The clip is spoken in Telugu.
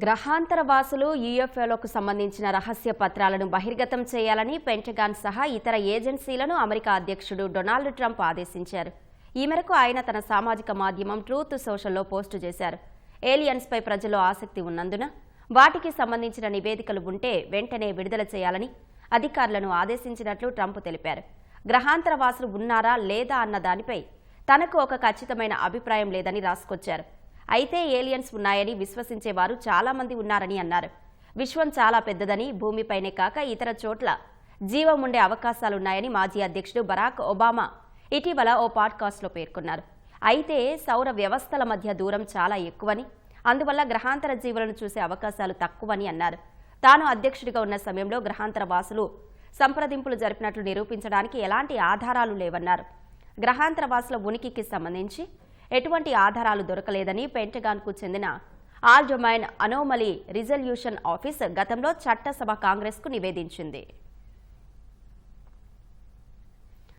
గ్రహాంతర వాసులు యూఎఫ్ఓలకు సంబంధించిన రహస్య పత్రాలను బహిర్గతం చేయాలని పెంటగాన్ సహా ఇతర ఏజెన్సీలను అమెరికా అధ్యక్షుడు డొనాల్డ్ ట్రంప్ ఆదేశించారు. ఈ మేరకు ఆయన తన సామాజిక మాధ్యమం ట్రూత్ సోషల్లో పోస్టు చేశారు. ఏలియన్స్పై ప్రజల్లో ఆసక్తి ఉన్నందున వాటికి సంబంధించిన నివేదికలు ఉంటే వెంటనే విడుదల చేయాలని అధికారులను ఆదేశించినట్లు ట్రంప్ తెలిపారు. గ్రహాంతర వాసులు ఉన్నారా లేదా అన్న దానిపై తనకు ఒక ఖచ్చితమైన అభిప్రాయం లేదని రాసుకొచ్చారు. అయితే ఏలియన్స్ ఉన్నాయని విశ్వసించేవారు చాలా మంది ఉన్నారని అన్నారు. విశ్వం చాలా పెద్దదని, భూమిపైనే కాక ఇతర చోట్ల జీవం ఉండే అవకాశాలున్నాయని మాజీ అధ్యక్షుడు బరాక్ ఒబామా ఇటీవల ఓ పాడ్కాస్ట్లో పేర్కొన్నారు. అయితే సౌర వ్యవస్థల మధ్య దూరం చాలా ఎక్కువని, అందువల్ల గ్రహాంతర జీవులను చూసే అవకాశాలు తక్కువని అన్నారు. తాను అధ్యక్షుడిగా ఉన్న సమయంలో గ్రహాంతర వాసులు సంప్రదింపులు జరిపినట్లు నిరూపించడానికి ఎలాంటి ఆధారాలు లేవన్నారు. గ్రహాంతర వాసుల ఉనికికి సంబంధించి ఎటువంటి ఆధారాలు దొరకలేదని పెంటగాన్కు చెందిన all domain anomaly resolution office గతంలో చట్టసభ కాంగ్రెస్కు నివేదించింది.